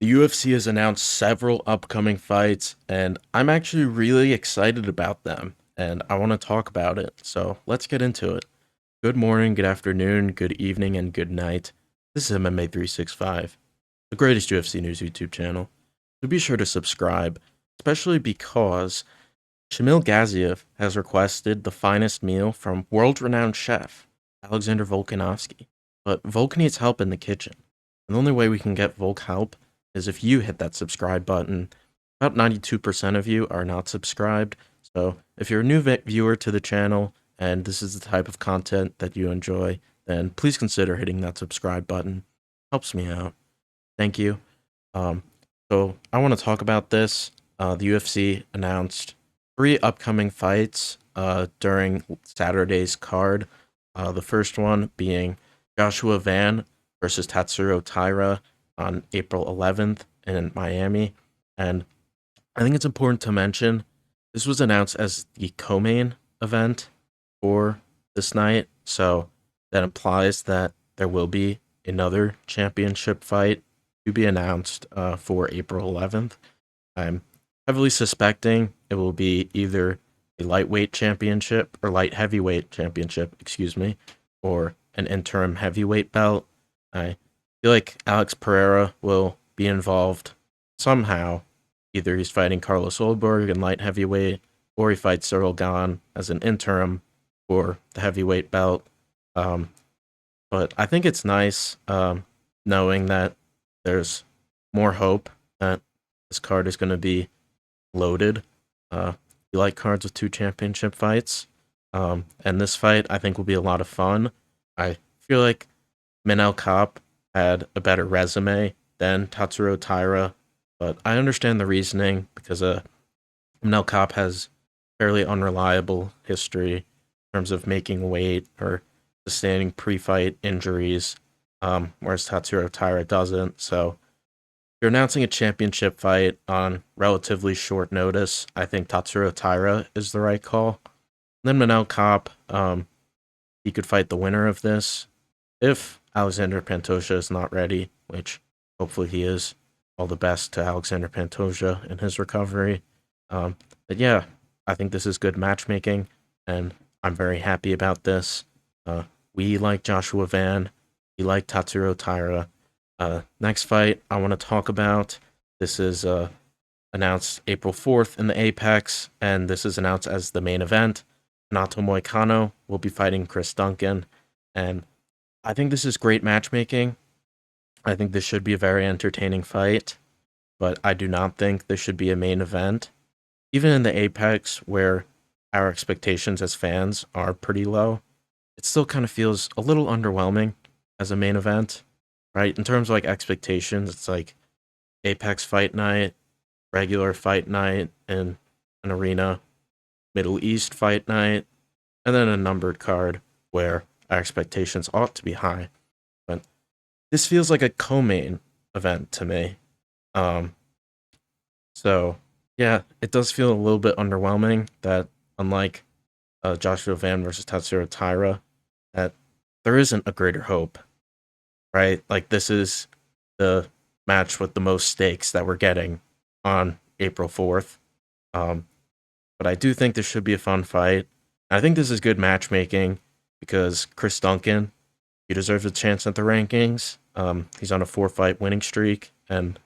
The UFC has announced several upcoming fights, and I'm actually really excited about them, and I want to talk about it. So let's get into it. Good morning, good afternoon, good evening, and good night. This is MMA 365, the greatest UFC news YouTube channel. So be sure to subscribe, especially because Shamil Gaziev has requested the finest meal from world-renowned chef Alexander Volkanovski. But Volk needs help in the kitchen. And the only way we can get Volk help is if you hit that subscribe button. About 92% of you are not subscribed. So if you're a new viewer to the channel and this is the type of content that you enjoy, then please consider hitting that subscribe button. Helps me out. Thank you. Um, so I want to talk about this. The UFC announced three upcoming fights during Saturday's card. The first one being Joshua Van versus Tatsuro Taira on April 11th in Miami. And I think it's important to mention this was announced as the co-main event for this night. So that implies that there will be another championship fight to be announced for April 11th. I'm heavily suspecting it will be either a lightweight championship or light heavyweight championship, excuse me, or an interim heavyweight belt. I feel like Alex Pereira will be involved somehow. Either he's fighting Carlos Olberg in light heavyweight, or he fights Cyril Gahn as an interim for the heavyweight belt. Um, but I think it's nice knowing that there's more hope that this card is going to be loaded. You like cards with two championship fights. And this fight, I think, will be a lot of fun. I feel like Manel Kape had a better resume than Tatsuro Taira, but I understand the reasoning because Manel Kape has fairly unreliable history in terms of making weight or sustaining pre-fight injuries, whereas Tatsuro Taira doesn't. So you're announcing a championship fight on relatively short notice. I think Tatsuro Taira is the right call. And then Manel Kape, he could fight the winner of this if Alexander Pantoja is not ready, which hopefully he is. All the best to Alexander Pantoja in his recovery. But yeah, I think this is good matchmaking, and I'm very happy about this. We like Joshua Van. We like Tatsuro Taira. Next fight I want to talk about. This is announced April 4th in the Apex, and this is announced as the main event. Renato Moicano will be fighting Chris Duncan, and I think this is great matchmaking. I think this should be a very entertaining fight, but I do not think this should be a main event. Even in the Apex, where our expectations as fans are pretty low, it still kind of feels a little underwhelming as a main event, right? In terms of like expectations, it's like Apex fight night, regular fight night in an arena, Middle East fight night, and then a numbered card where our expectations ought to be high. But this feels like a co-main event to me. Um, so yeah, it does feel a little bit underwhelming that unlike Joshua Van versus Tatsuro Taira, that there isn't a greater hope, right? Like this is the match with the most stakes that we're getting on April 4th. Um, but I do think this should be a fun fight. I think this is good matchmaking because Chris Duncan, he deserves a chance at the rankings. He's on a 4-fight winning streak, and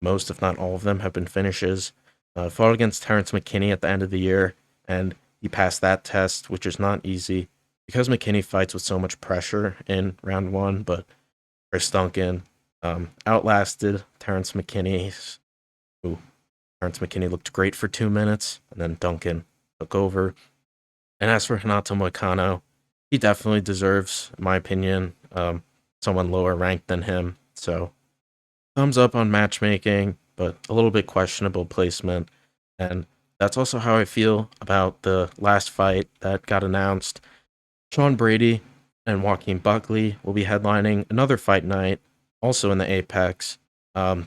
most, if not all of them, have been finishes. Fought against Terrence McKinney at the end of the year, and he passed that test, which is not easy because McKinney fights with so much pressure in round one. But Chris Duncan outlasted Terrence McKinney, who Terrence McKinney looked great for 2 minutes, and then Duncan took over. And as for Renato Moicano, he definitely deserves, in my opinion, someone lower ranked than him. So, thumbs up on matchmaking, but a little bit questionable placement. And that's also how I feel about the last fight that got announced. Sean Brady and Joaquin Buckley will be headlining another fight night, also in the Apex,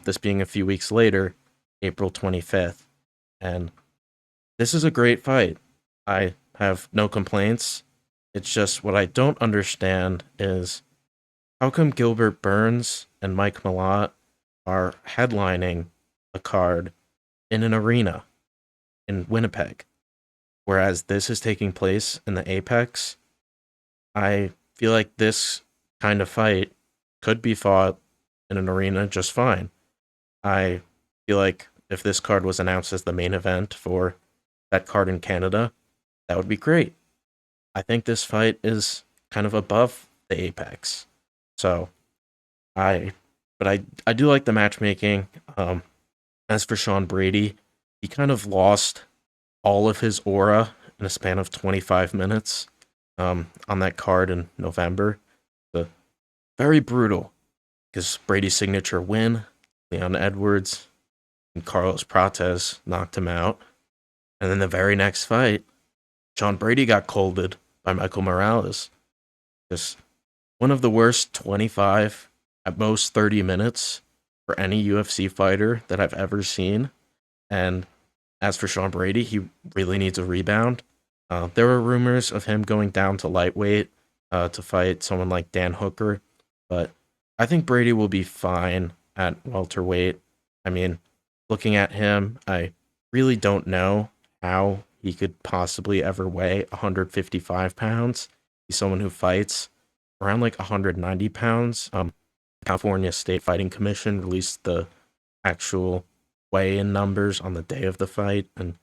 this being a few weeks later, April 25th. And this is a great fight. I have no complaints. It's just what I don't understand is how come Gilbert Burns and Mike Malott are headlining a card in an arena in Winnipeg, whereas this is taking place in the Apex. I feel like this kind of fight could be fought in an arena just fine. I feel like if this card was announced as the main event for that card in Canada, that would be great. I think this fight is kind of above the Apex. So I but I do like the matchmaking. As for Sean Brady, he kind of lost all of his aura in a span of 25 minutes on that card in November. The very brutal because Brady's signature win, Leon Edwards and Carlos Prates knocked him out. And then the very next fight, Sean Brady got colded by Michael Morales. Just one of the worst 25, at most 30 minutes for any UFC fighter that I've ever seen. And as for Sean Brady, he really needs a rebound. There were rumors of him going down to lightweight to fight someone like Dan Hooker, but I think Brady will be fine at welterweight. I mean, looking at him, I really don't know how he could possibly ever weigh 155 pounds. He's someone who fights around like 190 pounds. California State Fighting Commission released the actual weigh-in numbers on the day of the fight, and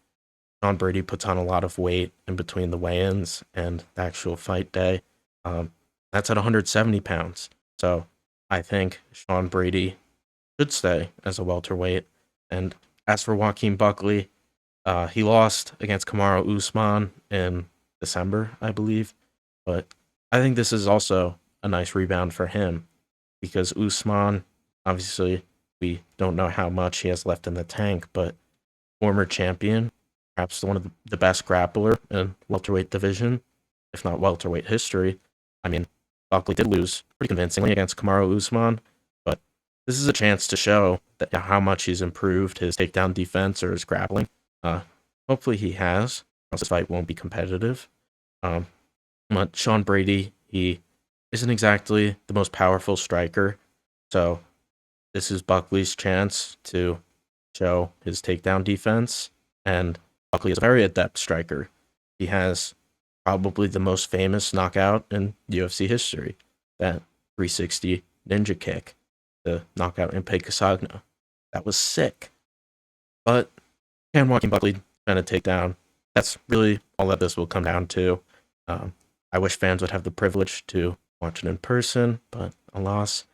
Sean Brady puts on a lot of weight in between the weigh-ins and the actual fight day. That's at 170 pounds. So I think Sean Brady should stay as a welterweight. And as for Joaquin Buckley, he lost against Kamaru Usman in December, I believe. But I think this is also a nice rebound for him because Usman, obviously, we don't know how much he has left in the tank, but former champion, perhaps one of the best grappler in welterweight division, if not welterweight history. I mean, Buckley did lose pretty convincingly against Kamaru Usman, but this is a chance to show that how much he's improved his takedown defense or his grappling. Hopefully he has, or else this fight won't be competitive. But Sean Brady, he isn't exactly the most powerful striker, so this is Buckley's chance to show his takedown defense, and Buckley is a very adept striker. He has probably the most famous knockout in UFC history, that 360 ninja kick, the knockout in Casagna. That was sick. But can Joaquin Buckley defend a takedown? That's really all that this will come down to. I wish fans would have the privilege to watch it in person, but alas,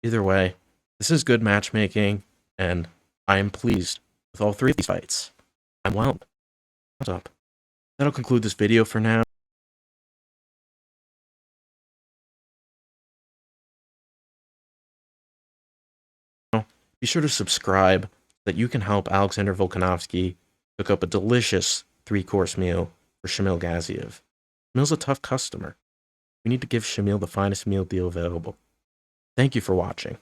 either way, this is good matchmaking, and I am pleased with all three of these fights. I'm whelmed. What's up? That'll conclude this video for now. Be sure to subscribe so that you can help Alexander Volkanovski cook up a delicious 3-course meal for Shamil Gaziev. Shamil's a tough customer. We need to give Shamil the finest meal deal available. Thank you for watching.